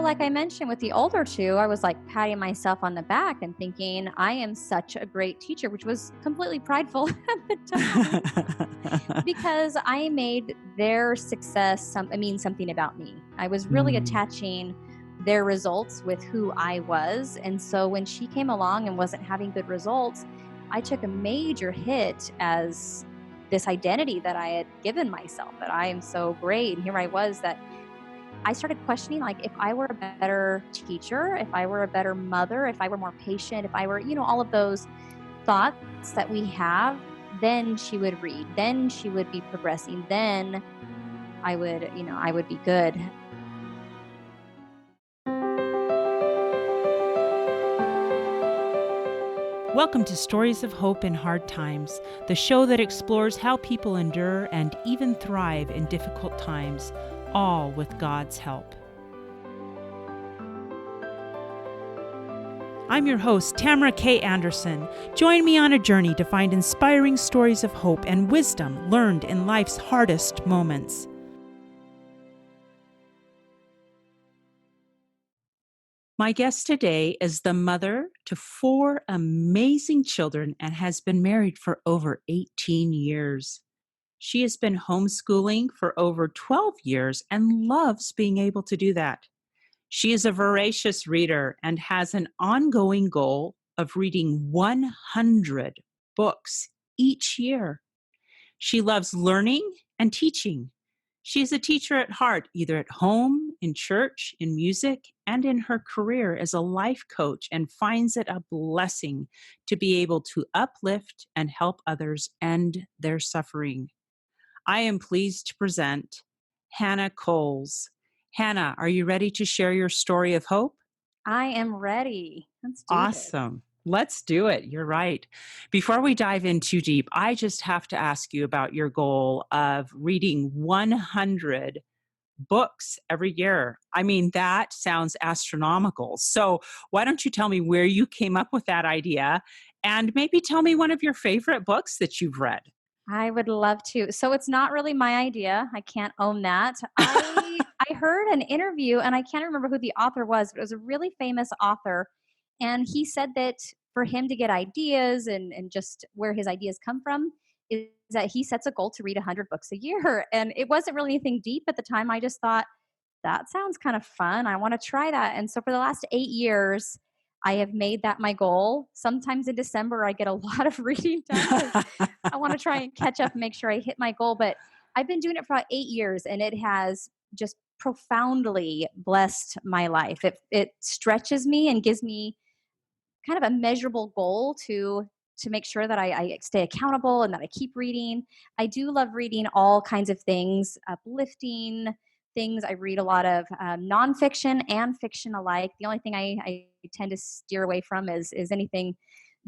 like I mentioned with the older two, I was like patting myself on the back and thinking, I am such a great teacher, which was completely prideful at the time because I made their success mean something about me. I was really Mm, attaching their results with who I was. And so when she came along and wasn't having good results, I took a major hit as this identity that I had given myself, that I am so great. And here I was, that I started questioning, like, if I were a better teacher, if I were a better mother, if I were more patient, if I were, all of those thoughts that we have, then she would read, then she would be progressing, then I would be good. Welcome to Stories of Hope in Hard Times, the show that explores how people endure and even thrive in difficult times, all with God's help. I'm your host, Tamara K. Anderson. Join me on a journey to find inspiring stories of hope and wisdom learned in life's hardest moments. My guest today is the mother to 4 amazing children and has been married for over 18 years. She has been homeschooling for over 12 years and loves being able to do that. She is a voracious reader and has an ongoing goal of reading 100 books each year. She loves learning and teaching. She is a teacher at heart, either at home, in church, in music, and in her career as a life coach, and finds it a blessing to be able to uplift and help others end their suffering. I am pleased to present Hannah Coles. Hannah, are you ready to share your story of hope? I am ready. Let's do this. Awesome. Let's do it. You're right. Before we dive in too deep, I just have to ask you about your goal of reading 100 books every year. I mean, that sounds astronomical. So, why don't you tell me where you came up with that idea and maybe tell me one of your favorite books that you've read? I would love to. So it's not really my idea. I can't own that. I heard an interview and I can't remember who the author was, but it was a really famous author. And he said that for him to get ideas and just where his ideas come from is that he sets a goal to read 100 books a year. And it wasn't really anything deep at the time. I just thought, that sounds kind of fun. I want to try that. And so for the last 8 years, I have made that my goal. Sometimes in December, I get a lot of reading done because I want to try and catch up and make sure I hit my goal. But I've been doing it for about 8 years and it has just profoundly blessed my life. It stretches me and gives me kind of a measurable goal to make sure that I stay accountable and that I keep reading. I do love reading all kinds of things, uplifting things. I read a lot of nonfiction and fiction alike. The only thing I tend to steer away from is anything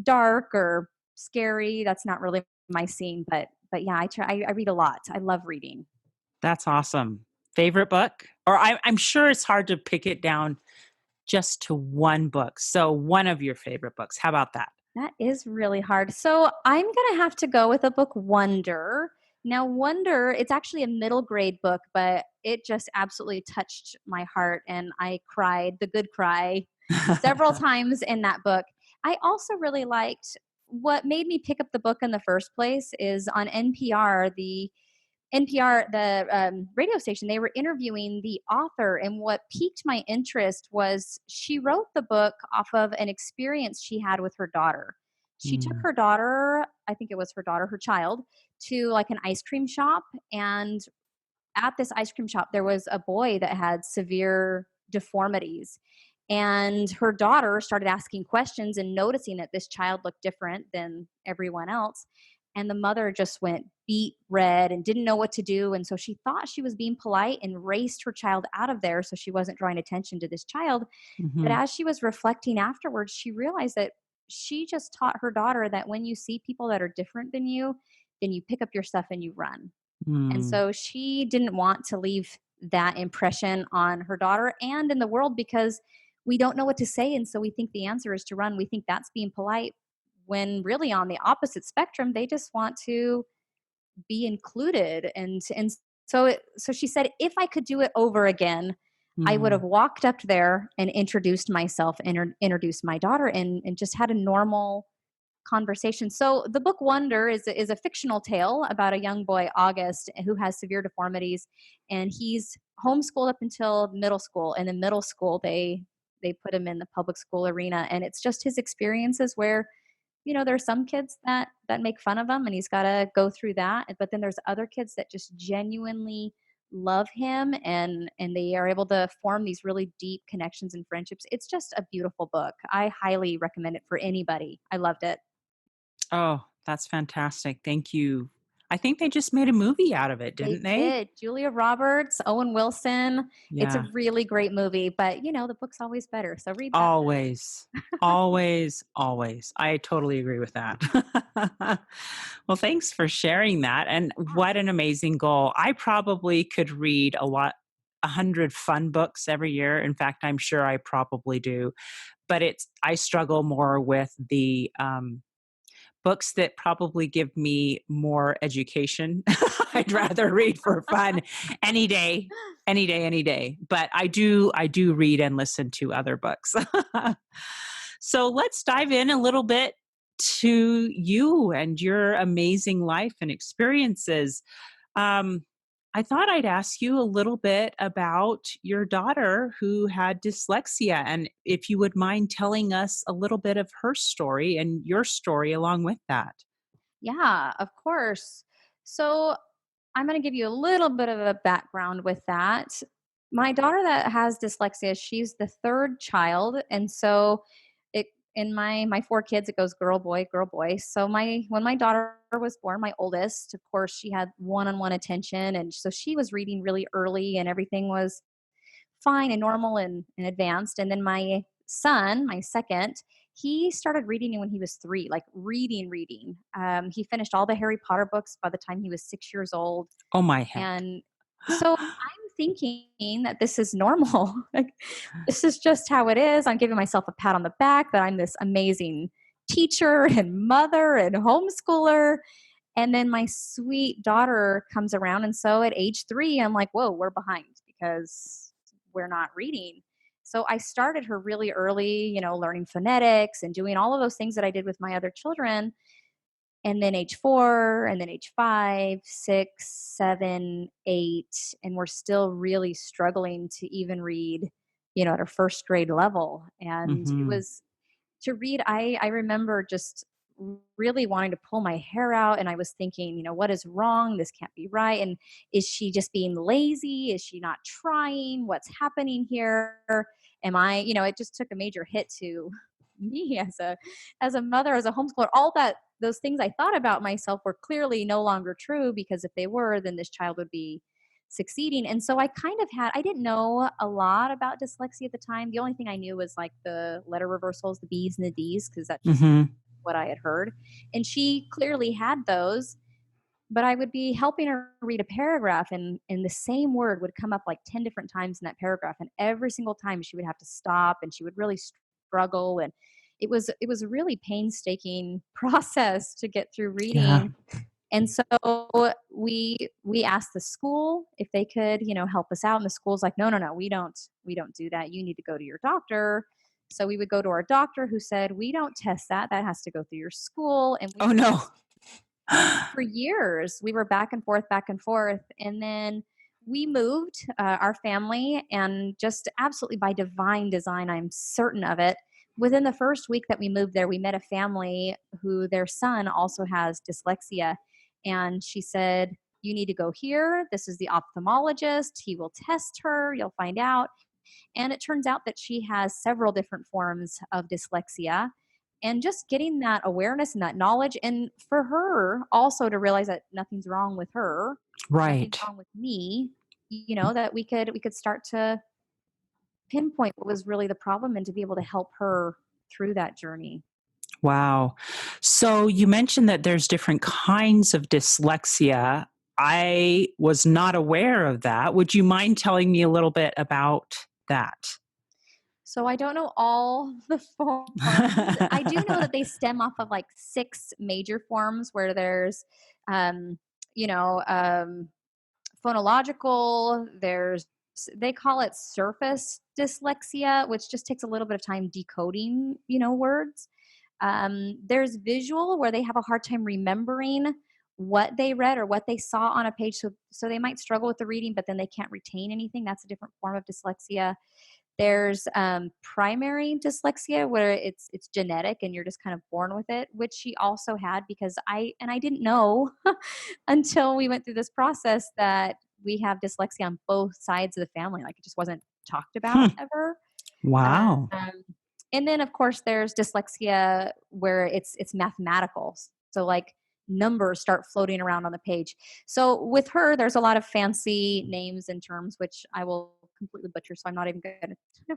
dark or scary. That's not really my scene. But yeah, I read a lot. I love reading. That's awesome. Favorite book? Or I'm sure it's hard to pick it down just to one book. So, one of your favorite books. How about that? That is really hard. So I'm going to have to go with the book Wonder. Now, Wonder, it's actually a middle grade book, but it just absolutely touched my heart. And I cried the good cry several times in that book. I also really liked what made me pick up the book in the first place is on NPR, the radio station, they were interviewing the author. And what piqued my interest was she wrote the book off of an experience she had with her daughter. She took Mm, her daughter, I think it was her daughter, her child, to like an ice cream shop. And at this ice cream shop, there was a boy that had severe deformities. And her daughter started asking questions and noticing that this child looked different than everyone else. And the mother just went beet red and didn't know what to do. And so she thought she was being polite and raced her child out of there so she wasn't drawing attention to this child. But mhm, as she was reflecting afterwards, she realized that she just taught her daughter that when you see people that are different than you, then you pick up your stuff and you run. And mm. so she didn't want to leave that impression on her daughter and in the world because we don't know what to say. And so we think the answer is to run. We think that's being polite when really on the opposite spectrum, they just want to be included. And so she said, if I could do it over again, I would have Mm. walked up there and introduced myself, introduced my daughter, and just had a normal conversation. So the book Wonder is a fictional tale about a young boy, August, who has severe deformities, and he's homeschooled up until middle school. And in middle school, they put him in the public school arena, and it's just his experiences where there's some kids that make fun of him, and he's got to go through that. But then there's other kids that just genuinely love him, and they are able to form these really deep connections and friendships. It's just a beautiful book. I highly recommend it for anybody. I loved it. Oh, that's fantastic. Thank you. I think they just made a movie out of it, They didn't they? did. Julia Roberts, Owen Wilson. It's a Yeah. really great movie, but the book's always better. So read that one. Always. Always, always. I totally agree with that. Well, thanks for sharing that. And what an amazing goal. I probably could read 100 fun books every year. In fact, I'm sure I probably do. But I struggle more with the books that probably give me more education. I'd rather read for fun any day, any day, any day. But I do read and listen to other books. So let's dive in a little bit to you and your amazing life and experiences. Um, I thought I'd ask you a little bit about your daughter who had dyslexia, and if you would mind telling us a little bit of her story and your story along with that. Yeah, of course. So I'm going to give you a little bit of a background with that. My daughter that has dyslexia, she's the third child, and so it in my four kids, it goes girl, boy, girl, boy. So when my daughter was born, my oldest, of course, she had one-on-one attention, and so she was reading really early, and everything was fine and normal and advanced. And then my son, my second, he started reading when he was 3, like reading. He finished all the Harry Potter books by the time he was 6 years old. Oh my heck. And so I'm thinking that this is normal. Like, this is just how it is. I'm giving myself a pat on the back that I'm this amazing teacher and mother and homeschooler. And then my sweet daughter comes around. And so at age 3, I'm like, whoa, we're behind because we're not reading. So I started her really early, learning phonetics and doing all of those things that I did with my other children. And then age 4, and then age 5, 6, 7, 8. And we're still really struggling to even read, at her first grade level. And it Hmm. was to read, I remember just really wanting to pull my hair out, and I was thinking, what is wrong? This can't be right. And is she just being lazy? Is she not trying? What's happening here? Am I, it just took a major hit to me as a mother, as a homeschooler. All that those things I thought about myself were clearly no longer true, because if they were, then this child would be succeeding. And so I didn't know a lot about dyslexia at the time. The only thing I knew was like the letter reversals, the B's and the D's, because that's just Hmm. what I had heard. And she clearly had those, but I would be helping her read a paragraph, and the same word would come up like 10 different times in that paragraph. And every single time she would have to stop, and she would really struggle. And it was a really painstaking process to get through Yeah. reading. And so we asked the school if they could, help us out. And the school's like, no, no, no, we don't do that. You need to go to your doctor. So we would go to our doctor, who said, we don't test that. That has to go through your school. And we Oh no. just for years we were back and forth, back and forth. And then we moved our family, and just absolutely by divine design, I'm certain of it, within the first week that we moved there, we met a family who their son also has dyslexia. And she said, you need to go here. This is the ophthalmologist. He will test her. You'll find out. And it turns out that she has several different forms of dyslexia. And just getting that awareness and that knowledge, and for her also to realize that nothing's wrong with her, nothing's Right. wrong with me, that we could start to pinpoint what was really the problem, and to be able to help her through that journey. Wow. So you mentioned that there's different kinds of dyslexia. I was not aware of that. Would you mind telling me a little bit about that? So I don't know all the forms. I do know that they stem off of like 6 major forms, where there's, um, you know, um, phonological, there's they call it surface dyslexia, which just takes a little bit of time decoding, words. There's visual where they have a hard time remembering what they read or what they saw on a page. So they might struggle with the reading, but then they can't retain anything. That's a different form of dyslexia. There's primary dyslexia where it's genetic and you're just kind of born with it, which she also had because I didn't know until we went through this process that we have dyslexia on both sides of the family. Like it just wasn't talked about Hmm. ever. Wow. Um, and then of course there's dyslexia where it's mathematical. So like numbers start floating around on the page. So with her, there's a lot of fancy names and terms which I will completely butcher. So I'm not even going to.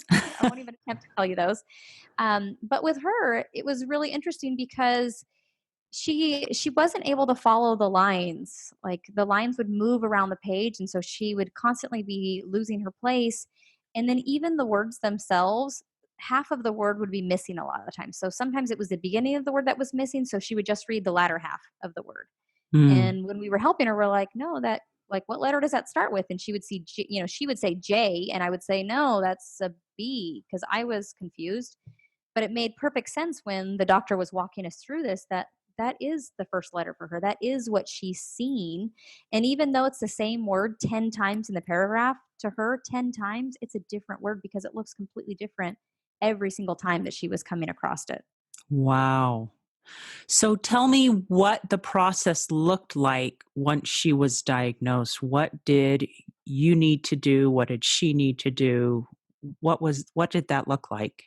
I won't even attempt to tell you those. But with her, it was really interesting because she wasn't able to follow the lines. Like the lines would move around the page, and so she would constantly be losing her place. And then even the words themselves, half of the word would be missing a lot of the time. So sometimes it was the beginning of the word that was missing, so she would just read the latter half of the word. Mm. And when we were helping her, we're like, "No, that like what letter does that start with?" And she would see she would say J, and I would say, "No, that's a B," because I was confused. But it made perfect sense when the doctor was walking us through this that that is the first letter for her. That is what she's seen. And even though it's the same word 10 times in the paragraph, to her, 10 times, it's a different word because it looks completely different every single time that she was coming across it. Wow. So tell me what the process looked like once she was diagnosed. What did you need to do? What did she need to do? What did that look like?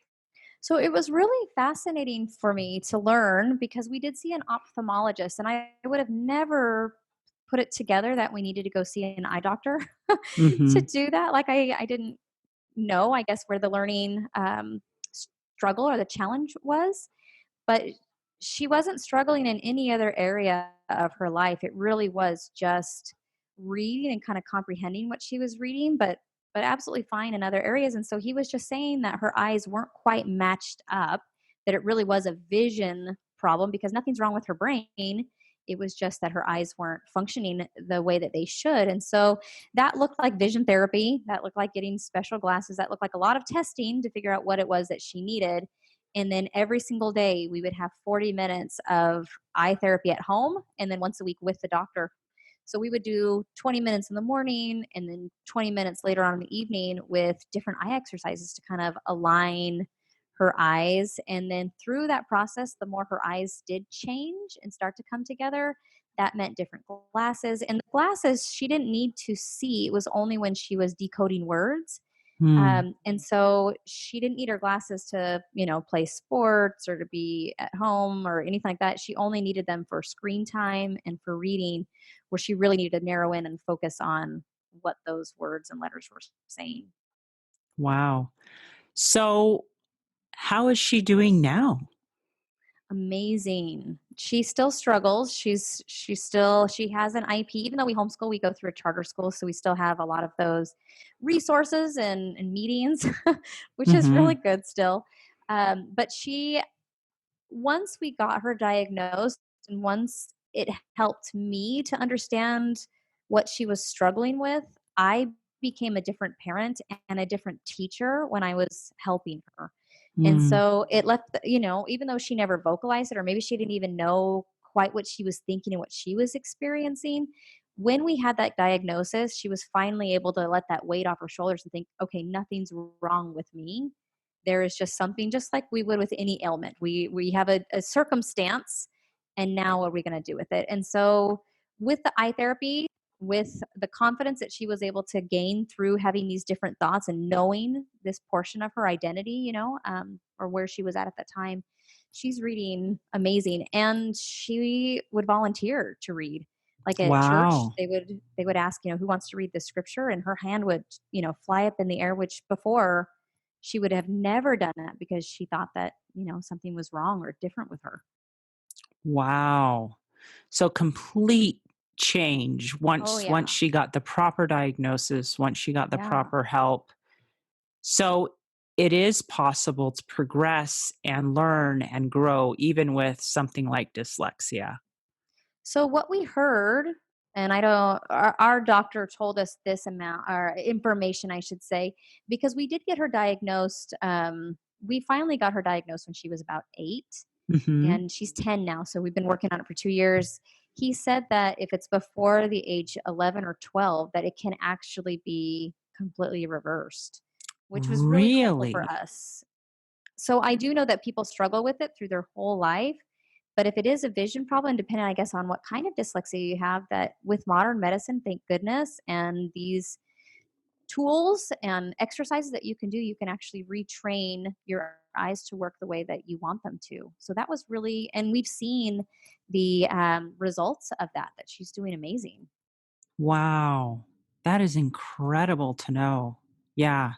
So it was really fascinating for me to learn because we did see an ophthalmologist, and I would have never put it together that we needed to go see an eye doctor to Mhm. do that. Like I didn't know, I guess, where the learning struggle or the challenge was. But she wasn't struggling in any other area of her life. It really was just reading and kind of comprehending what she was reading, but absolutely fine in other areas. And so he was just saying that her eyes weren't quite matched up, that it really was a vision problem because nothing's wrong with her brain. It was just that her eyes weren't functioning the way that they should. And so that looked like vision therapy. That looked like getting special glasses. That looked like a lot of testing to figure out what it was that she needed. And then every single day, we would have 40 minutes of eye therapy at home and then once a week with the doctor. So we would do 20 minutes in the morning and then 20 minutes later on in the evening with different eye exercises to kind of align her eyes. And then through that process, the more her eyes did change and start to come together, that meant different glasses. And the glasses she didn't need to see, it was only when she was decoding words. Mm. And so she didn't need her glasses to, play sports or to be at home or anything like that. She only needed them for screen time and for reading, where she really needed to narrow in and focus on what those words and letters were saying. Wow. So how is she doing now? Amazing. She still struggles. She has an IP. Even though we homeschool, we go through a charter school, so we still have a lot of those resources and meetings, which is really Mhm. good still. But she once we got her diagnosed and once it helped me to understand what she was struggling with, I became a different parent and a different teacher when I was helping her. And Mm. so it left, even though she never vocalized it, or maybe she didn't even know quite what she was thinking and what she was experiencing, when we had that diagnosis, she was finally able to let that weight off her shoulders and think, okay, nothing's wrong with me. There is just something, just like we would with any ailment. We have a circumstance, and now what are we going to do with it? And so with the eye therapy, with the confidence that she was able to gain through having these different thoughts and knowing this portion of her identity, or where she was at that time, she's reading amazing, and she would volunteer to read. Like at church, Wow. they would ask, who wants to read the scripture, and her hand would, fly up in the air, which before she would have never done that because she thought that, something was wrong or different with her. Wow. So complete change Oh, once yeah. she got the proper diagnosis, once she got the Yeah. proper help. So it is possible to progress and learn and grow even with something like dyslexia. So what we heard, And I don't our doctor told us this amount or information, I should say, because we did get her diagnosed, we finally got her diagnosed when she was about 8, Mhm. and she's 10 now, so we've been working on it for 2 years. He said that if it's before the age 11 or 12, that it can actually be completely reversed, which was really hopeful for Really? us. So I do know that people struggle with it through their whole life, but if it is a vision problem, depending, I guess, on what kind of dyslexia you have, that with modern medicine, thank goodness, and these tools and exercises that you can do, you can actually retrain your eyes to work the way that you want them to. So that was really, and we've seen the results of that, that she's doing amazing. Wow. That is incredible to know. Yeah.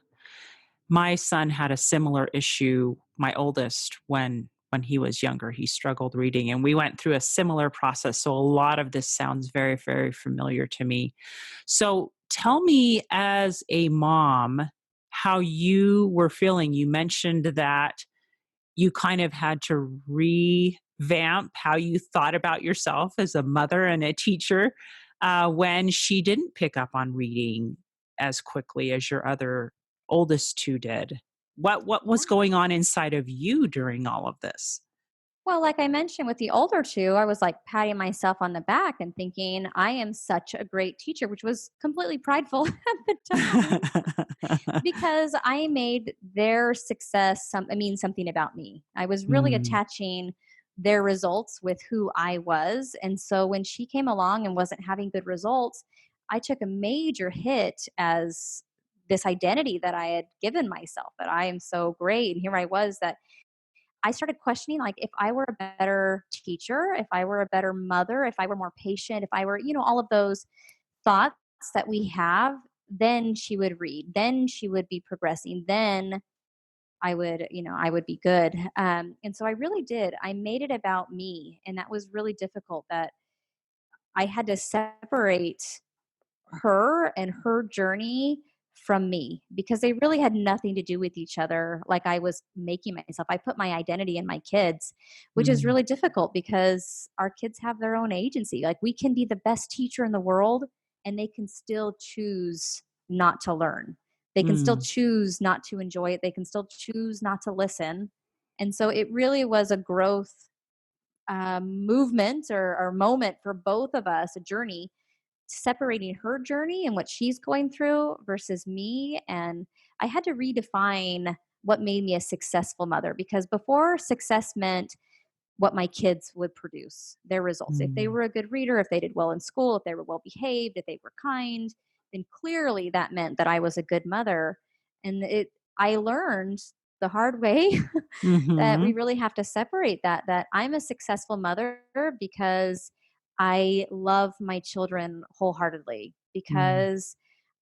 My son had a similar issue, my oldest, when he was younger. He struggled reading, and we went through a similar process. So a lot of this sounds very, very familiar to me. So tell me, as a mom, how you were feeling. You mentioned that you kind of had to revamp how you thought about yourself as a mother and a teacher when she didn't pick up on reading as quickly as your other oldest two did. What was Yeah. going on inside of you during all of this? Well, like I mentioned with the older two, I was like patting myself on the back and thinking, I am such a great teacher, which was completely prideful at the time. Because I made their success mean something about me. I was really Mm, attaching their results with who I was. And so when she came along and wasn't having good results, I took a major hit as this identity that I had given myself, that I am so great. And here I was, that I started questioning, like, if I were a better teacher, if I were a better mother, if I were more patient, if I were, all of those thoughts that we have, then she would read, then she would be progressing, then I would be good. And so I really did. I made it about me, and that was really difficult. That I had to separate her and her journey from me, because they really had nothing to do with each other. Like, I was making myself, I put my identity in my kids, which is mm, really difficult because our kids have their own agency. Like, we can be the best teacher in the world, and they can still choose not to learn. They can still mm, choose not to enjoy it. They can still choose not to listen. And so it really was a growth movement, or moment for both of us, a journey, separating her journey and what she's going through versus me. And I had to redefine what made me a successful mother, because before, success meant what my kids would produce, their results. If they mm, were a good reader, if they did well in school, if they were well behaved, if they were kind, then clearly that meant that I was a good mother. And I learned the hard way that we mhm, really have to separate that I'm a successful mother because I love my children wholeheartedly, mm, because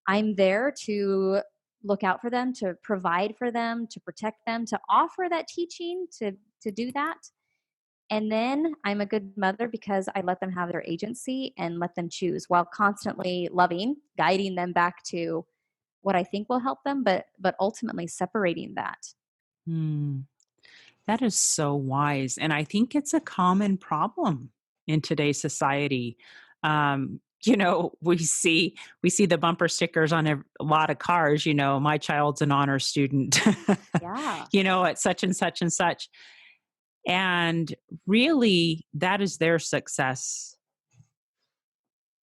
I'm there to look out for them, to provide for them, to protect them, to offer that teaching, to do that. And then I'm a good mother because I let them have their agency and let them choose, while constantly loving, guiding them back to what I think will help them, but ultimately separating that. mm. That is so wise, and I think it's a common problem in today's society. We see the bumper stickers on a lot of cars. My child's an honor student. Yeah, At such and such and such, and really, that is their success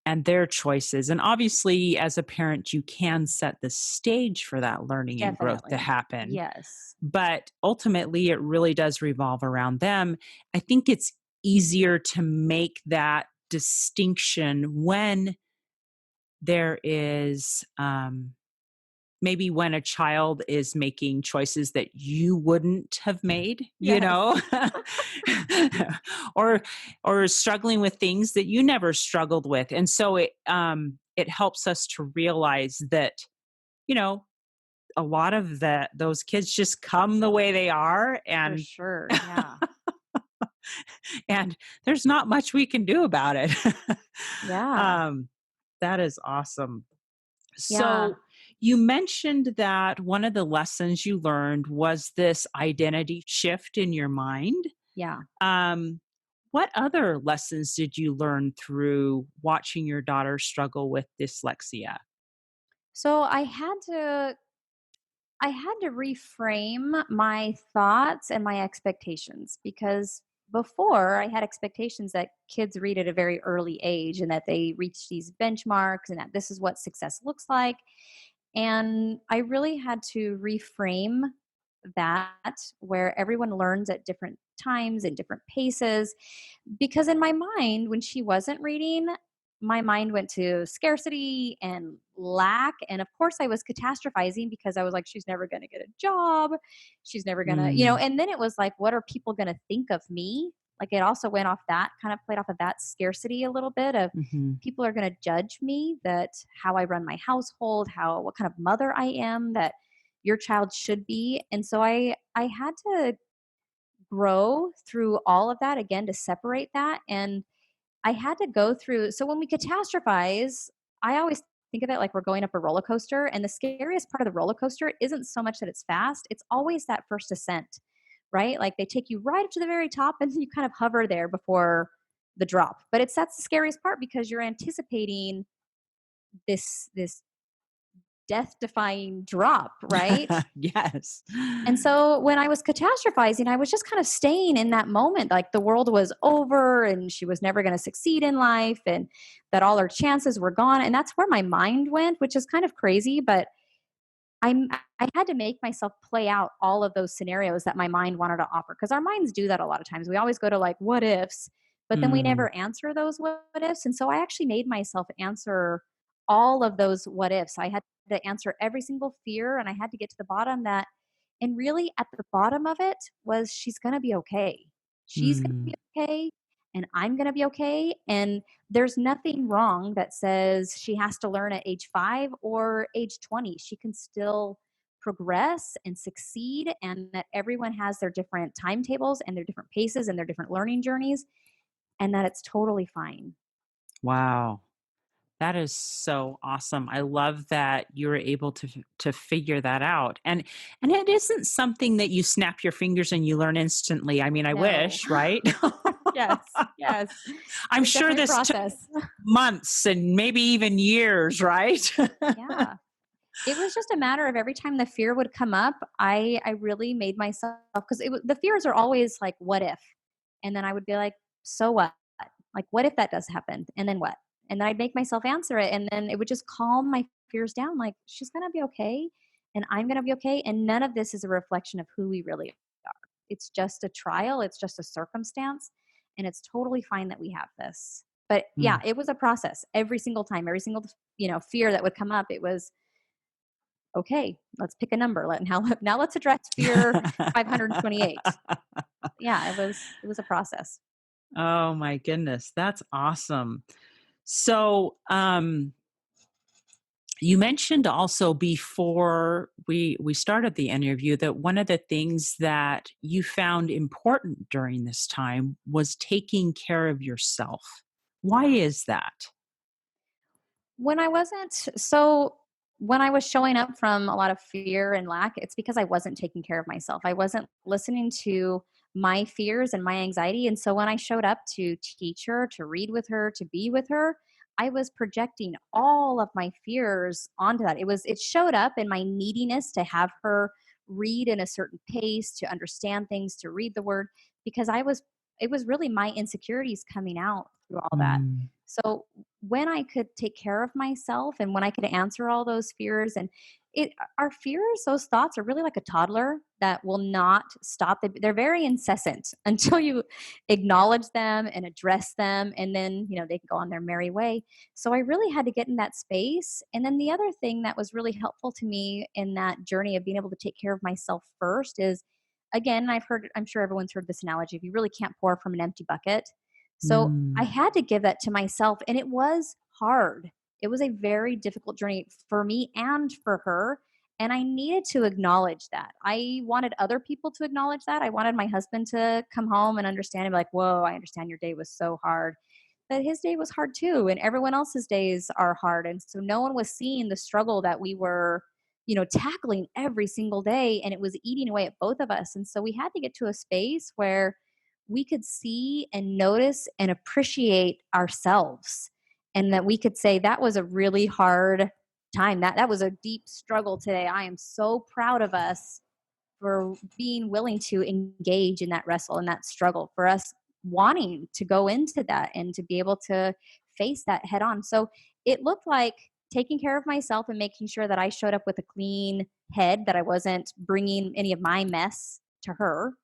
and their choices. And obviously, as a parent, you can set the stage for that learning and growth to definitely. happen, Yes, but ultimately it really does revolve around them. I think it's easier to make that distinction when there is maybe when a child is making choices that you wouldn't have made, yes, or struggling with things that you never struggled with. And so it helps us to realize that, you know a lot of those kids just come the way they are, for and sure. Yeah, and there's not much we can do about it. yeah, um, that is awesome. yeah, So you mentioned that one of the lessons you learned was this identity shift in your mind. yeah. Um, What other lessons did you learn through watching your daughter struggle with dyslexia? So I had to reframe my thoughts and my expectations because before I had expectations that kids read at a very early age and that they reach these benchmarks and that this is what success looks like. And I really had to reframe that where everyone learns at different times and different paces. Because in my mind, when she wasn't reading, my mind went to scarcity and lack. And of course, I was catastrophizing because I was like, she's never going to get a job. She's never going to, Mm, and then it was like, what are people going to think of me? Like it also went off that kind of played off of that scarcity a little bit of mhm, people are going to judge me that how I run my household, what kind of mother I am, that your child should be. And so I had to grow through all of that again to separate that. And I had to go through, so when we catastrophize, I always think of it like we're going up a roller coaster. And the scariest part of the roller coaster isn't so much that it's fast, it's always that first ascent, right? Like they take you right up to the very top and you kind of hover there before the drop. But that's the scariest part because you're anticipating this death defying drop, right? yes. And so when I was catastrophizing, I was just kind of staying in that moment, like the world was over and she was never going to succeed in life and that all her chances were gone. And that's where my mind went, which is kind of crazy, but I'm I had to make myself play out all of those scenarios that my mind wanted to offer because our minds do that a lot of times. We always go to like what ifs, but then we Mm, never answer those what ifs. And so I actually made myself answer all of those what ifs. I had to answer every single fear and I had to get to the bottom that and really at the bottom of it was she's going to be okay. She's going to mm, be okay and I'm going to be okay and there's nothing wrong that says she has to learn at age 5 or age 20. She can still progress and succeed, and that everyone has their different timetables and their different paces and their different learning journeys, and that it's totally fine. wow. That is so awesome. I love that you were able to figure that out. And it isn't something that you snap your fingers and you learn instantly. I mean, I No. wish, right? Yes, yes. It I'm was sure definitely a this took process. months and maybe even years, right? Yeah. It was just a matter of every time the fear would come up, I really made myself because the fears are always like, "What if?" And then I would be like, "So what? Like, what if that does happen? And then what?" And then I'd make myself answer it, and then it would just calm my fears down. Like, she's gonna be okay, and I'm gonna be okay, and none of this is a reflection of who we really are. It's just a trial. It's just a circumstance, and it's totally fine that we have this. But yeah, Mm. it was a process every single time, every single fear that would come up. It was okay, let's pick a number. Now let's address fear 528. Yeah, it was a process. Oh my goodness, that's awesome. So, you mentioned also before we started the interview that one of the things that you found important during this time was taking care of yourself. Why Yeah. is that? When I wasn't so when I was showing up from a lot of fear and lack, it's because I wasn't taking care of myself. I wasn't listening to my fears and my anxiety. And so when I showed up to teach her, to read with her, to be with her, I was projecting all of my fears onto that. It showed up in my neediness to have her read in a certain pace, to understand things, to read the word, because it was really my insecurities coming out through all that. Mm, So when I could take care of myself and when I could answer all those fears and our fears, those thoughts are really like a toddler that will not stop. They're very incessant until you acknowledge them and address them. And then, they can go on their merry way. So I really had to get in that space. And then the other thing that was really helpful to me in that journey of being able to take care of myself first is again, I'm sure everyone's heard this analogy. If you really can't pour from an empty bucket, so I mm, had to give that to myself, and it was hard. It was a very difficult journey for me and for her. And I needed to acknowledge that. I wanted other people to acknowledge that. I wanted my husband to come home and understand and be like, whoa, I understand your day was so hard. But his day was hard too. And everyone else's days are hard. And so no one was seeing the struggle that we were, tackling every single day. And it was eating away at both of us. And so we had to get to a space where we could see and notice and appreciate ourselves, and that we could say that was a really hard time. That was a deep struggle today. I am so proud of us for being willing to engage in that wrestle and that struggle, for us wanting to go into that and to be able to face that head on. So it looked like taking care of myself and making sure that I showed up with a clean head, that I wasn't bringing any of my mess to her.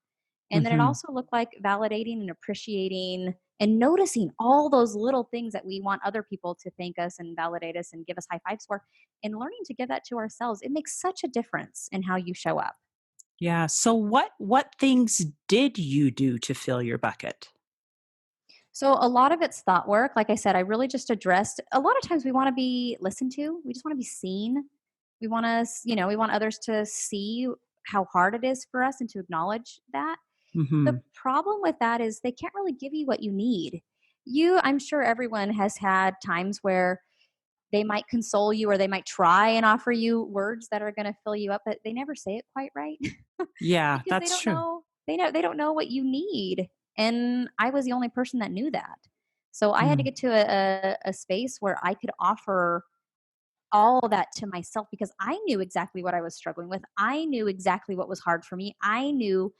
And then it Hmm. also looked like validating and appreciating and noticing all those little things that we want other people to thank us and validate us and give us high fives for, and learning to give that to ourselves. It makes such a difference in how you show up. Yeah. So what things did you do to fill your bucket? So a lot of it's thought work. Like I said, I really just addressed, a lot of times we want to be listened to. We just want to be seen. We want to, we want others to see how hard it is for us and to acknowledge that. The Hmm. problem with that is they can't really give you what you need. I'm sure everyone has had times where they might console you or they might try and offer you words that are going to fill you up, but they never say it quite right. Yeah, Because they that's don't true. know, they don't know what you need, and I was the only person that knew that. So I had to Mm. get to a space where I could offer all that to myself, because I knew exactly what I was struggling with. I knew exactly what was hard for me. I knew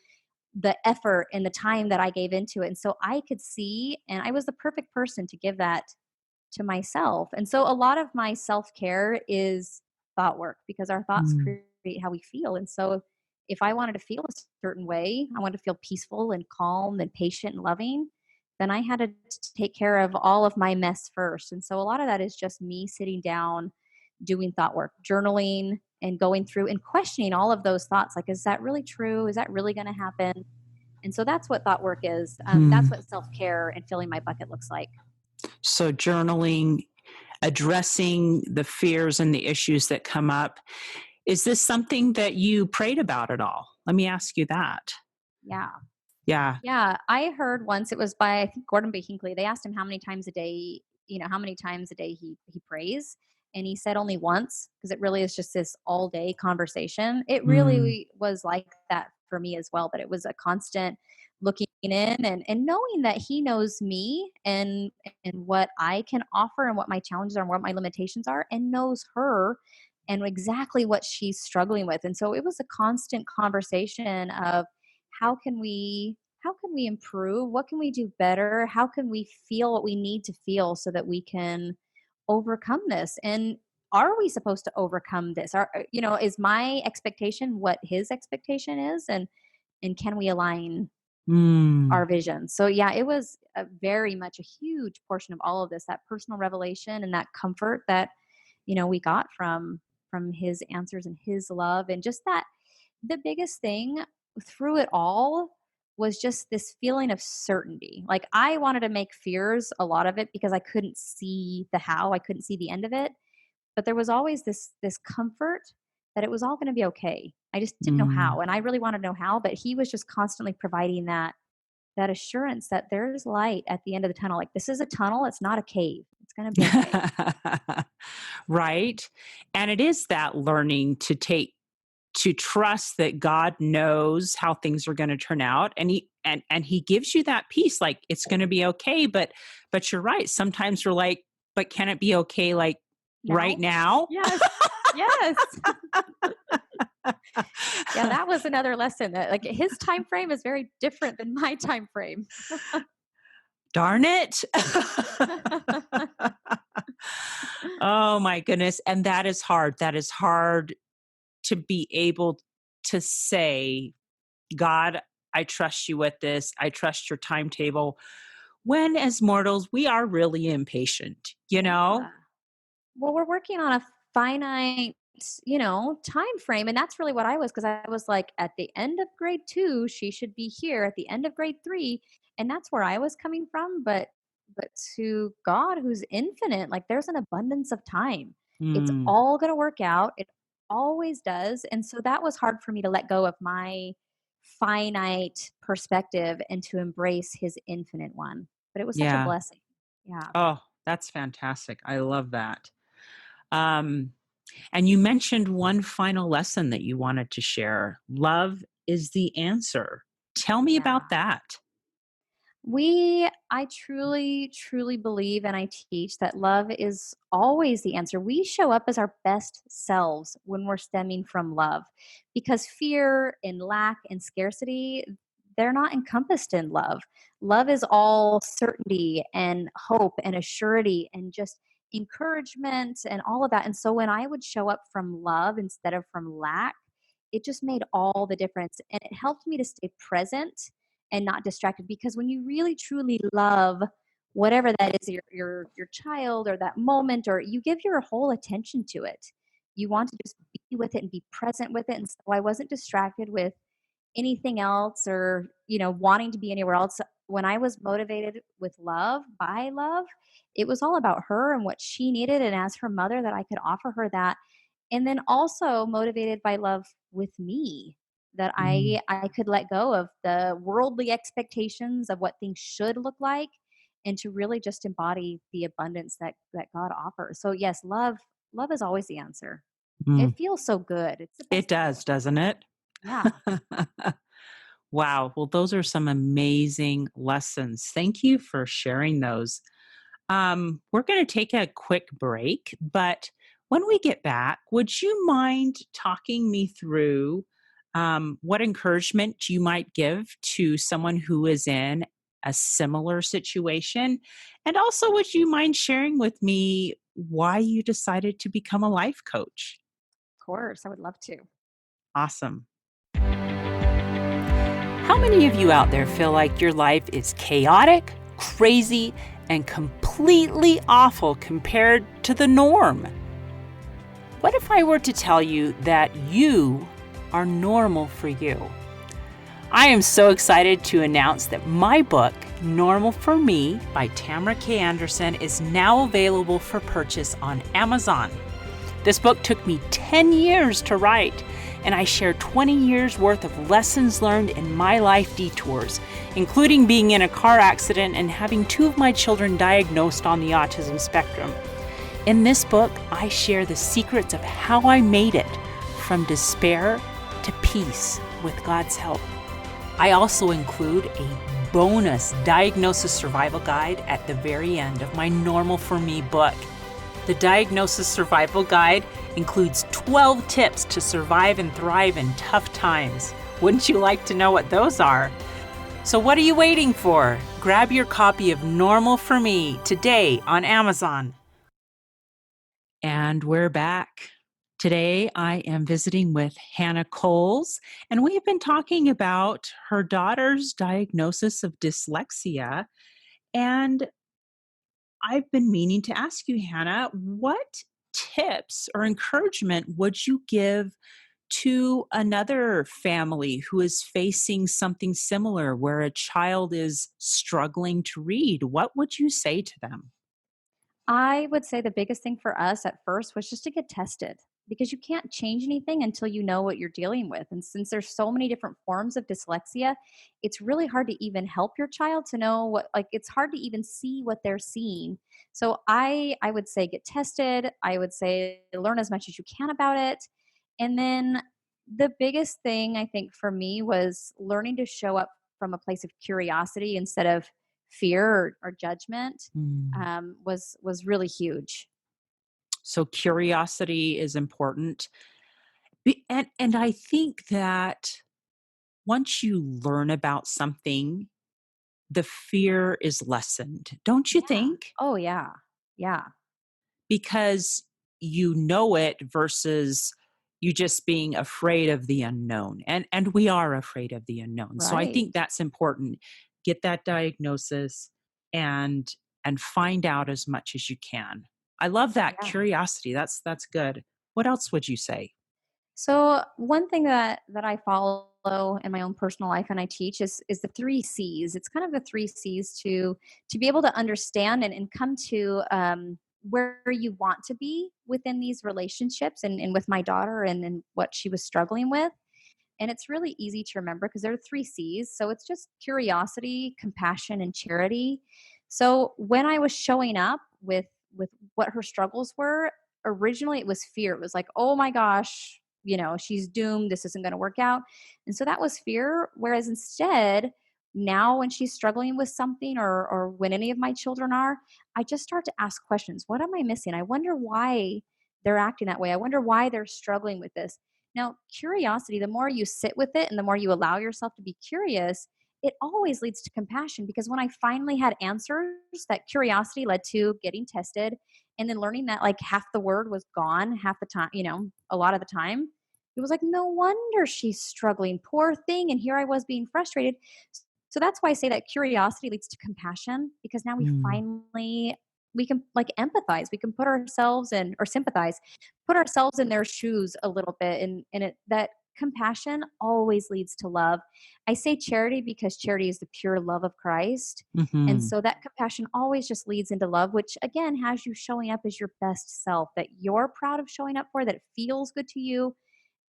the effort and the time that I gave into it, and so I could see, and I was the perfect person to give that to myself. And so a lot of my self-care is thought work, because our thoughts Mm. create how we feel. And so if I wanted to feel a certain way, I wanted to feel peaceful and calm and patient and loving, then I had to take care of all of my mess first. And so a lot of that is just me sitting down, doing thought work, journaling, and going through and questioning all of those thoughts. Like, is that really true? Is that really going to happen? And so that's what thought work is. That's Hmm. what self care and filling my bucket looks like. So journaling, addressing the fears and the issues that come up. Is this something that you prayed about at all? Let me ask you that. Yeah. Yeah. Yeah, I heard once, it was by, I think, Gordon B. Hinckley. They asked him how many times a day, how many times a day he prays, and he said only once, because it really is just this all day conversation. It Mm. really was like that for me as well, but it was a constant looking in and knowing that he knows me and what I can offer and what my challenges are and what my limitations are, and knows her and exactly what she's struggling with. And so it was a constant conversation of how can we how can we improve? What can we do better? How can we feel what we need to feel so that we can overcome this? And are we supposed to overcome this? Is my expectation what his expectation is? And can we align Mm. our vision? So yeah, it was a very much a huge portion of all of this, that personal revelation and that comfort that, we got from his answers and his love, and just that the biggest thing through it all was just this feeling of certainty. Like, I wanted to make fears a lot of it because I couldn't see the how, I couldn't see the end of it, but there was always this comfort that it was all going to be okay. I just didn't know Mm. how, and I really wanted to know how, but he was just constantly providing that assurance that there's light at the end of the tunnel. Like, this is a tunnel, it's not a cave. It's going to be okay. Right. And it is that learning to trust that God knows how things are going to turn out, and he gives you that peace, like it's going to be okay. But you're right, sometimes we're like, but can it be okay, like right Now? now? Yes. Yes. Yeah, that was another lesson, that like his time frame is very different than my time frame. Darn it. Oh my goodness. And that is hard. That is hard to be able to say, God, I trust you with this. I trust your timetable. When, as mortals, we are really impatient, you Yeah. know? Well, we're working on a finite, time frame, and that's really what I was, because I was like, at the end of grade 2, she should be here at the end of grade 3, and that's where I was coming from, but to God who's infinite, like there's an abundance of time. It's Mm, all going to work out. It always does. And so that was hard for me to let go of my finite perspective and to embrace his infinite one. But it was such a yeah. blessing. Yeah. Oh, that's fantastic. I love that. Um, and you mentioned one final lesson that you wanted to share. Love is the answer. Tell me Yeah. about that. I truly, truly believe and I teach that love is always the answer. We show up as our best selves when we're stemming from love because fear and lack and scarcity, they're not encompassed in love. Love is all certainty and hope and a surety and just encouragement and all of that. And so when I would show up from love instead of from lack, it just made all the difference. And it helped me to stay present and not distracted because when you really truly love whatever that is, your child or that moment, or you give your whole attention to it, you want to just be with it and be present with it. And so I wasn't distracted with anything else or wanting to be anywhere else. When I was motivated with love, by love, it was all about her and what she needed, and as her mother, that I could offer her that. And then also motivated by love with me, that Mm, I could let go of the worldly expectations of what things should look like and to really just embody the abundance that God offers. So yes, love is always the answer. It mm. feels so good. It's the It best does, feeling. doesn't it? Yeah, Wow. Well, those are some amazing lessons. Thank you for sharing those. We're going to take a quick break, but when we get back, would you mind talking me through what encouragement you might give to someone who is in a similar situation? And also, would you mind sharing with me why you decided to become a life coach? of course. I would love to. Awesome. How many of you out there feel like your life is chaotic, crazy, and completely awful compared to the norm? What if I were to tell you that you are normal for you? I am so excited to announce that my book, Normal for Me by Tamara K. Anderson, is now available for purchase on Amazon. This book took me 10 years to write, and I share 20 years worth of lessons learned in my life detours, including being in a car accident and having two of my children diagnosed on the autism spectrum. In this book, I share the secrets of how I made it from despair to peace with God's help. I also include a bonus diagnosis survival guide at the very end of my Normal for Me book. The Diagnosis Survival Guide includes 12 tips to survive and thrive in tough times. Wouldn't you like to know what those are? So what are you waiting for? Grab your copy of Normal for Me today on Amazon. And we're back. Today, I am visiting with Hannah Coles, and we have been talking about her daughter's diagnosis of dyslexia. And I've been meaning to ask you, Hannah, what tips or encouragement would you give to another family who is facing something similar where a child is struggling to read? What would you say to them? I would say the biggest thing for us at first was just to get tested because you can't change anything until you know what you're dealing with. And since there's so many different forms of dyslexia, it's really hard to even help your child to know what, like it's hard to even see what they're seeing. So I would say get tested. I would say learn as much as you can about it. And then the biggest thing I think for me was learning to show up from a place of curiosity instead of fear or judgment, Mm. was really huge. So, curiosity is important. And I think that once you learn about something, the fear is lessened, don't you Yeah. think? Oh, yeah. Yeah. Because you know it versus you just being afraid of the unknown. And we are afraid of the unknown. So I Right. think that's important. Get that diagnosis and and find out as much as you can. I love that Yeah. curiosity. That's good. What else would you say? So one thing that I follow in my own personal life and I teach is the three C's. It's kind of the three C's to be able to understand and come to where you want to be within these relationships and with my daughter and what she was struggling with. And it's really easy to remember because there are three C's. So it's just curiosity, compassion, and charity. So when I was showing up with what her struggles were, originally it was fear. It was like, oh my gosh, she's doomed. This isn't going to work out. And so that was fear. Whereas instead, now when she's struggling with something or when any of my children are, I just start to ask questions. What am I missing? I wonder why they're acting that way. I wonder why they're struggling with this. Now, curiosity, the more you sit with it and the more you allow yourself to be curious, it always leads to compassion because when I finally had answers, that curiosity led to getting tested and then learning that like half the word was gone half the time, a lot of the time. It was like, no wonder she's struggling. Poor thing. And here I was being frustrated. So that's why I say that curiosity leads to compassion because now Mm. we can like empathize. We can put ourselves in or sympathize, put ourselves in their shoes a little bit. And that compassion always leads to love. I say charity because charity is the pure love of Christ. And Mhm. so that compassion always just leads into love, which again has you showing up as your best self that you're proud of showing up for, that it feels good to you,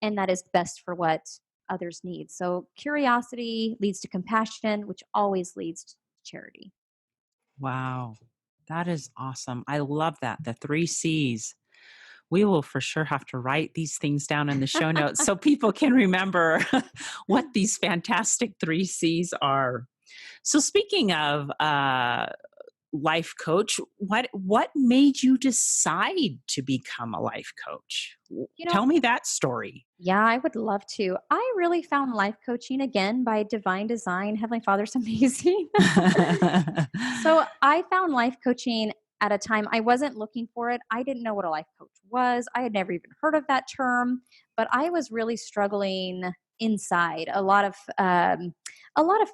and that is best for what others need. So curiosity leads to compassion, which always leads to charity. Wow. That is awesome. I love that. The 3 C's. We will for sure have to write these things down in the show notes so people can remember what these fantastic 3 C's are. So speaking of life coach, what made you decide to become a life coach? You know, Tell me that story. yeah, I would love to. I really found life coaching again by divine design. Heavenly Father's amazing. So I found life coaching at a time I wasn't looking for it. I didn't know what a life coach was. I had never even heard of that term, but I was really struggling inside. A lot of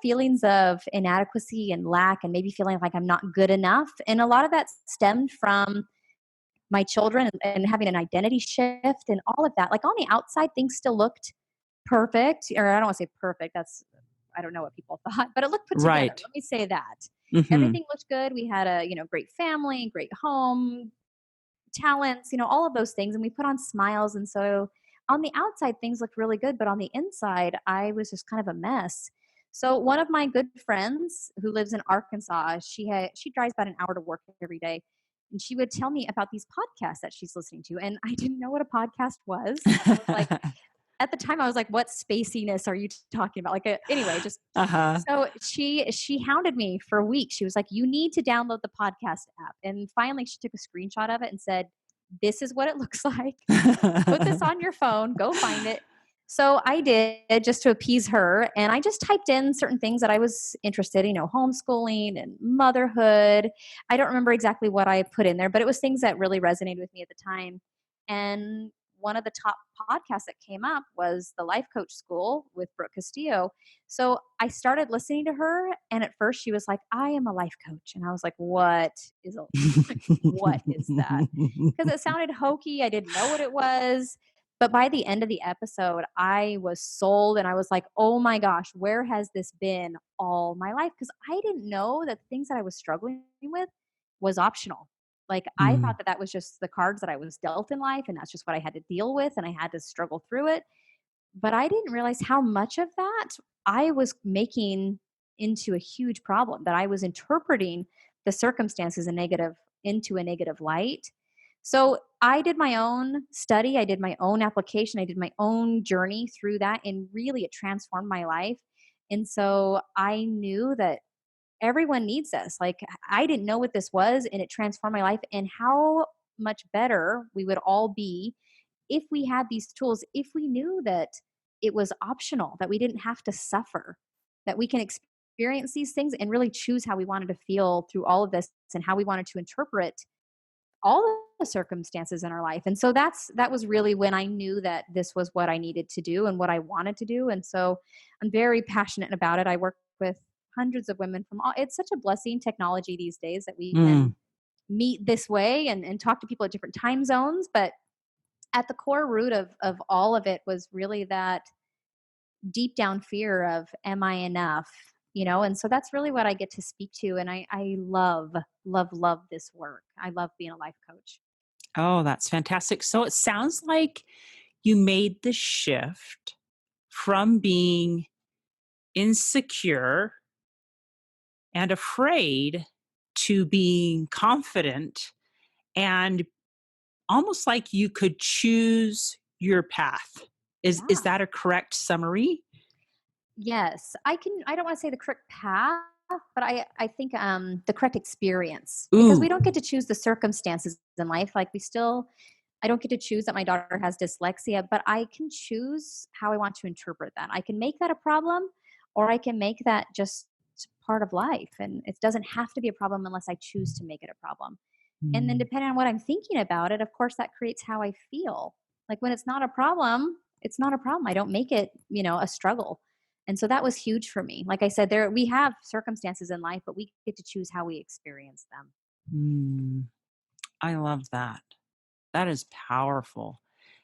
feelings of inadequacy and lack, and maybe feeling like I'm not good enough. And a lot of that stemmed from my children and having an identity shift and all of that. Like on the outside, things still looked perfect, or I don't want to say perfect. I don't know what people thought, but it looked put together. Right. Let me say that. Mhm. Everything looked good. We had a, great family, great home, talents, all of those things. And we put on smiles. And so on the outside, things looked really good. But on the inside, I was just kind of a mess. So one of my good friends who lives in Arkansas, she drives about an hour to work every day. And she would tell me about these podcasts that she's listening to. And I didn't know what a podcast was. And I was like, at the time I was like, what spaciness are you talking about? Like, anyway, just Uh-huh. so she hounded me for weeks. She was like, you need to download the podcast app. And finally she took a screenshot of it and said, this is what it looks like. Put this on your phone, go find it. So I did just to appease her. And I just typed in certain things that I was interested in, homeschooling and motherhood. I don't remember exactly what I put in there, but it was things that really resonated with me at the time. And one of the top podcasts that came up was the Life Coach School with Brooke Castillo. So I started listening to her, and at first she was like, "I am a life coach," and I was like, like, what is that?" Because it sounded hokey. I didn't know what it was. But by the end of the episode, I was sold and I was like, oh my gosh, where has this been all my life? Because I didn't know that the things that I was struggling with was optional. Like I Mm. thought that that was just the cards that I was dealt in life and that's just what I had to deal with and I had to struggle through it. But I didn't realize how much of that I was making into a huge problem, that I was interpreting the circumstances into a negative light. So I did my own study, I did my own application, I did my own journey through that, and really it transformed my life. And so I knew that everyone needs this. Like I didn't know what this was, and it transformed my life, and how much better we would all be if we had these tools, if we knew that it was optional, that we didn't have to suffer, that we can experience these things and really choose how we wanted to feel through all of this and how we wanted to interpret all the circumstances in our life. And so that was really when I knew that this was what I needed to do and what I wanted to do. And so I'm very passionate about it. I work with hundreds of women from all, it's such a blessing, technology these days, that we Mm. can meet this way and talk to people at different time zones. But at the core root of all of it was really that deep down fear of, am I enough? And so that's really what I get to speak to. And I love this work. I love being a life coach. Oh, that's fantastic. So it sounds like you made the shift from being insecure and afraid to being confident and almost like you could choose your path. Is Yeah. that a correct summary? Yes, I don't wanna say the correct path, but I think, the correct experience, because we Ooh. don't get to choose the circumstances in life, like, I don't get to choose that my daughter has dyslexia, but I can choose how I want to interpret that. I can make that a problem, or I can make that just part of life, and it doesn't have to be a problem unless I choose to make it a problem. And then Mm, depending on what I'm thinking about it, of course, that creates how I feel. Like when it's not a problem, it's not a problem. I don't make it, a struggle. And so that was huge for me. Like I said, there we have circumstances in life, but we get to choose how we experience them. mm. I love that. That is powerful.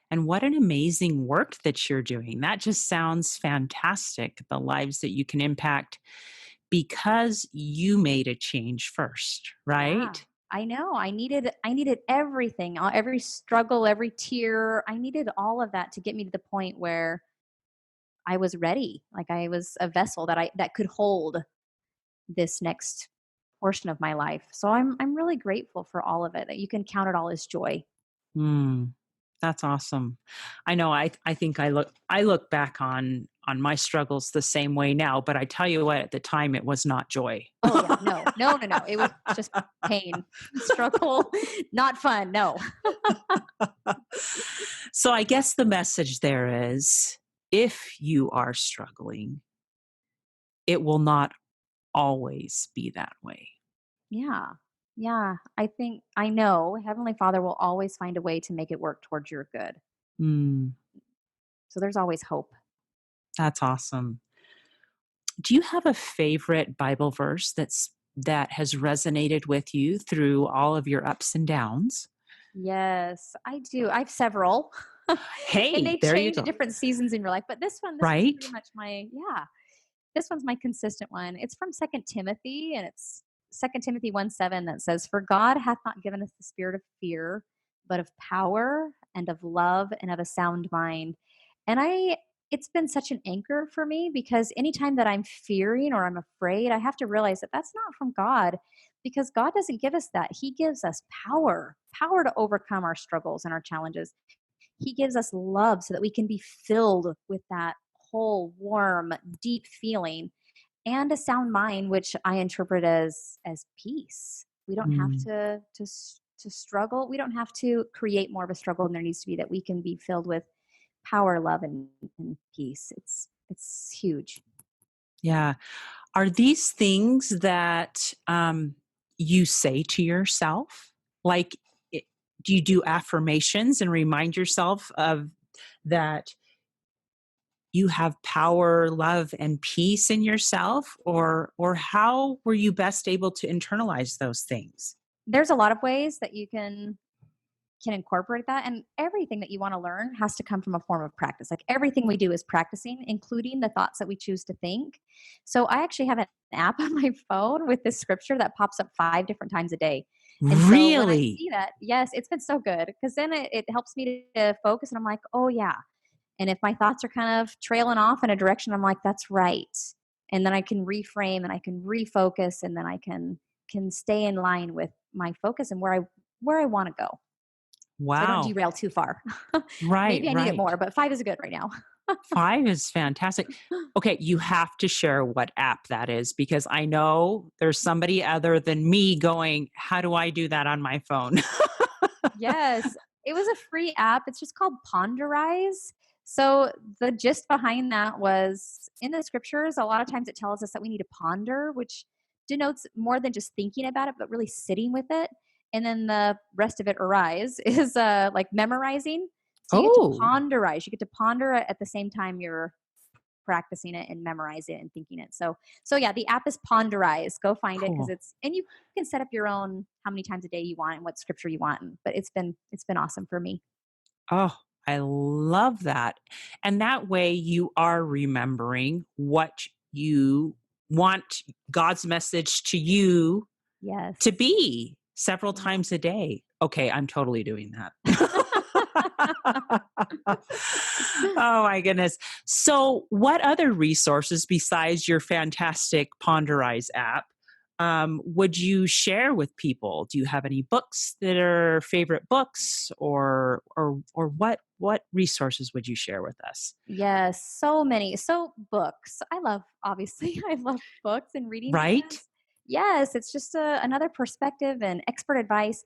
And what an amazing work that you're doing. That just sounds fantastic. The lives that you can impact because you made a change first, Yeah. right? I know. I needed everything, every struggle, every tear. I needed all of that to get me to the point where I was ready. Like I was a vessel that could hold this next portion of my life. So I'm really grateful for all of it. That you can count it all as joy. Mm, that's awesome. I know I think I look back on my struggles the same way now, but I tell you what, at the time it was not joy. Oh yeah, no, no, no, no. It was just pain, struggle, not fun. No. So I guess the message there is if you are struggling, it will not always be that way. Yeah. Yeah. I know Heavenly Father will always find a way to make it work towards your good. Mm, So there's always hope. that's awesome. Do you have a favorite Bible verse that has resonated with you through all of your ups and downs? Yes, I do. I have several. And Hey, they there you change at go. different seasons in your life, but this one's Right? pretty much yeah. This one's my consistent one. It's from Second Timothy, and it's Second Timothy 1:7 that says, "For God hath not given us the spirit of fear, but of power and of love and of a sound mind." And it's been such an anchor for me because anytime that I'm fearing or I'm afraid, I have to realize that that's not from God, because God doesn't give us that. He gives us power to overcome our struggles and our challenges. He gives us love so that we can be filled with that whole warm, deep feeling, and a sound mind, which I interpret as peace. We don't have Mm, to struggle. We don't have to create more of a struggle than there needs to be. That we can be filled with power, love, and peace. It's huge. yeah. Are these things that you say to yourself? Like, it, do you do affirmations and remind yourself of that you have power, love, and peace in yourself, or how were you best able to internalize those things? There's a lot of ways that you can incorporate that, and everything that you want to learn has to come from a form of practice. Like everything we do is practicing, including the thoughts that we choose to think. So I actually have an app on my phone with this scripture that pops up 5 different times a day. And so when I Really? see that, yes, it's been so good because then it helps me to focus, and I'm like, oh yeah. And if my thoughts are kind of trailing off in a direction, I'm like, that's right. And then I can reframe and I can refocus, and then I can stay in line with my focus and where I want to go. So I don't Wow. derail too far. Right, Maybe I need it right. more, but 5 is good right now. 5 is fantastic. Okay, you have to share what app that is because I know there's somebody other than me going, "How do I do that on my phone?" Yes, it was a free app. It's just called Ponderize. So the gist behind that was in the scriptures, a lot of times it tells us that we need to ponder, which denotes more than just thinking about it, but really sitting with it. And then the rest of it, arise, is like memorizing. So you get to Oh, ponderize. You get to ponder it at the same time you're practicing it and memorize it and thinking it. So yeah, the app is Ponderize. Go find it because cool. it's and you can set up your own how many times a day you want and what scripture you want. But it's been awesome for me. Oh, I love that. And that way you are remembering what you want God's message to you to Yes. be several Yeah. times a day. Okay, I'm totally doing that. Oh my goodness. So, what other resources besides your fantastic Ponderize app would you share with people? Do you have any books that are favorite books, or what resources would you share with us? Yes, so many. So books. Obviously, I love books and reading Right? because, yes, it's just another perspective and expert advice.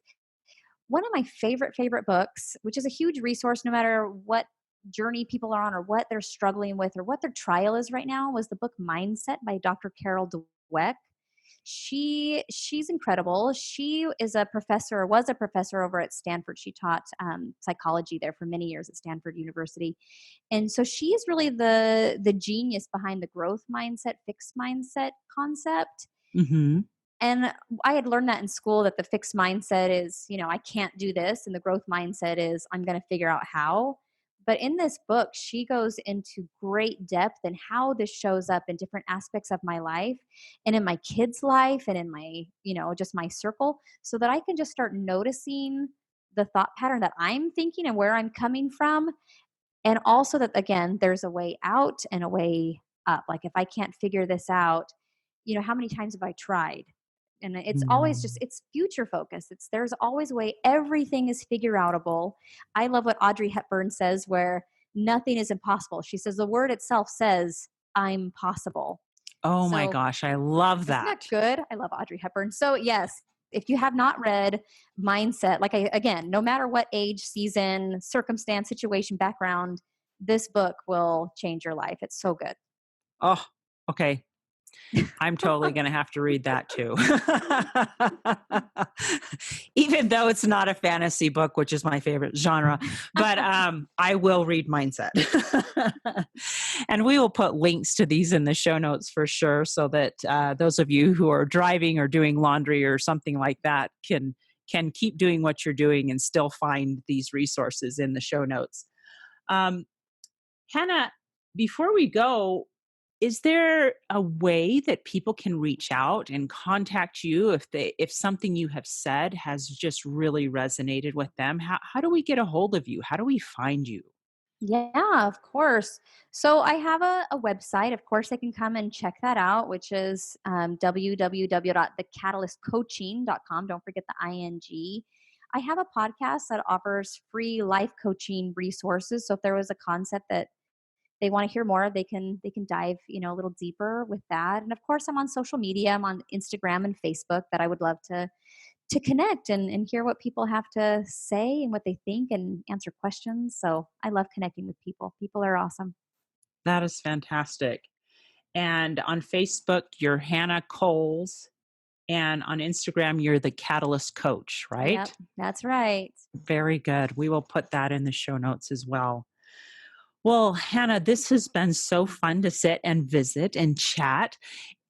One of my favorite books, which is a huge resource no matter what journey people are on or what they're struggling with or what their trial is right now, was the book Mindset by Dr. Carol Dweck. She's incredible. She is a professor, was a professor over at Stanford. She taught psychology there for many years at Stanford University, and so she is really the genius behind the growth mindset, fixed mindset concept. Mm-hmm. And I had learned that in school, that the fixed mindset is, I can't do this. And the growth mindset is, I'm going to figure out how. But in this book, she goes into great depth in how this shows up in different aspects of my life and in my kids' life and in my, just my circle, so that I can just start noticing the thought pattern that I'm thinking and where I'm coming from. And also that, again, there's a way out and a way up. Like if I can't figure this out, how many times have I tried? And it's always just, it's future focused. There's always a way. Everything is figure outable. I love what Audrey Hepburn says, where nothing is impossible. She says the word itself says, I'm possible. Oh my So gosh, I love isn't that that. good? I love Audrey Hepburn. So yes, if you have not read Mindset, again, no matter what age, season, circumstance, situation, background, this book will change your life. It's so good. Oh, okay. I'm totally going to have to read that too. Even though it's not a fantasy book, which is my favorite genre, but I will read Mindset. And we will put links to these in the show notes for sure, so that those of you who are driving or doing laundry or something like that can keep doing what you're doing and still find these resources in the show notes. Hannah, before we go, is there a way that people can reach out and contact you if something you have said has just really resonated with them? How do we get a hold of you? How do we find you? Yeah, of course. So I have a website. Of course, they can come and check that out, which is www.thecatalyst.coaching.com. Don't forget the ING. I have a podcast that offers free life coaching resources. So if there was a concept that they want to hear more of, they can dive, a little deeper with that. And of course, I'm on social media. I'm on Instagram and Facebook, that I would love to connect and hear what people have to say and what they think and answer questions. So I love connecting with people. People are awesome. That is fantastic. And on Facebook, you're Hannah Coles. And on Instagram, you're the Catalyst Coach, Yep, right? that's right. Very good. We will put that in the show notes as well. Well, Hannah, this has been so fun to sit and visit and chat.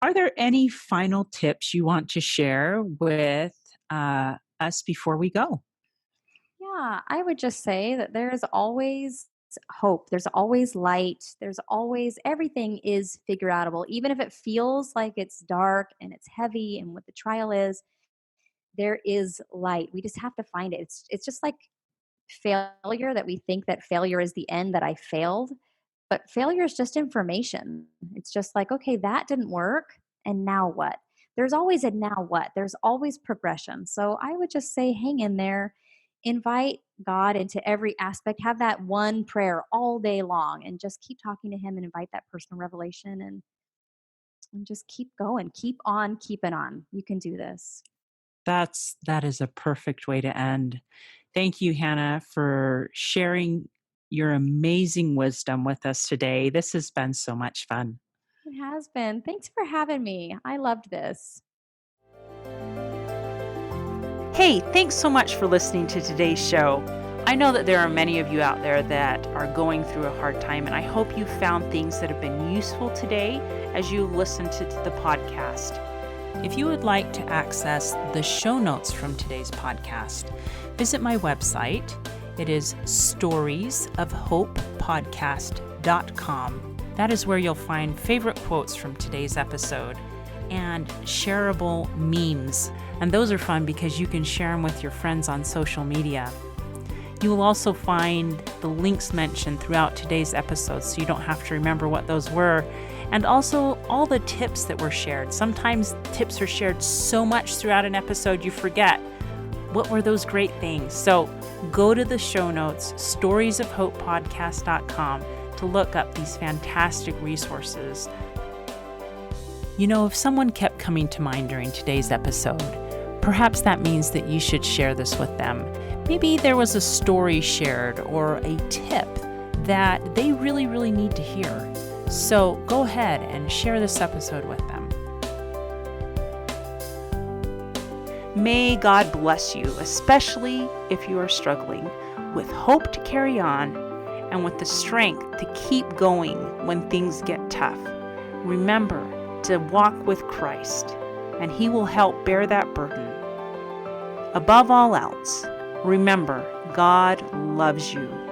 Are there any final tips you want to share with us before we go? Yeah, I would just say that there's always hope. There's always light. There's always, everything is figure outable. Even if it feels like it's dark and it's heavy and what the trial is, there is light. We just have to find it. It's just like failure, that we think that failure is the end, that I failed. But failure is just information. It's just like, okay, that didn't work. And now what? There's always a now what. There's always progression. So I would just say, hang in there, invite God into every aspect, have that one prayer all day long, and just keep talking to Him and invite that personal revelation, and just keep going, keep on keeping on. You can do this. That is a perfect way to end. Thank you, Hannah, for sharing your amazing wisdom with us today. This has been so much fun. It has been. Thanks for having me. I loved this. Hey, thanks so much for listening to today's show. I know that there are many of you out there that are going through a hard time, and I hope you found things that have been useful today as you listen to the podcast. If you would like to access the show notes from today's podcast, visit my website. It is storiesofhopepodcast.com. That is where you'll find favorite quotes from today's episode and shareable memes. And those are fun because you can share them with your friends on social media. You will also find the links mentioned throughout today's episode, so you don't have to remember what those were. and also all the tips that were shared. Sometimes tips are shared so much throughout an episode you forget. What were those great things? So go to the show notes, storiesofhopepodcast.com, to look up these fantastic resources. You know, if someone kept coming to mind during today's episode, perhaps that means that you should share this with them. Maybe there was a story shared or a tip that they really, really need to hear. So go ahead and share this episode with them. May God bless you, especially if you are struggling, with hope to carry on and with the strength to keep going when things get tough. Remember to walk with Christ, and He will help bear that burden. Above all else, remember, God loves you.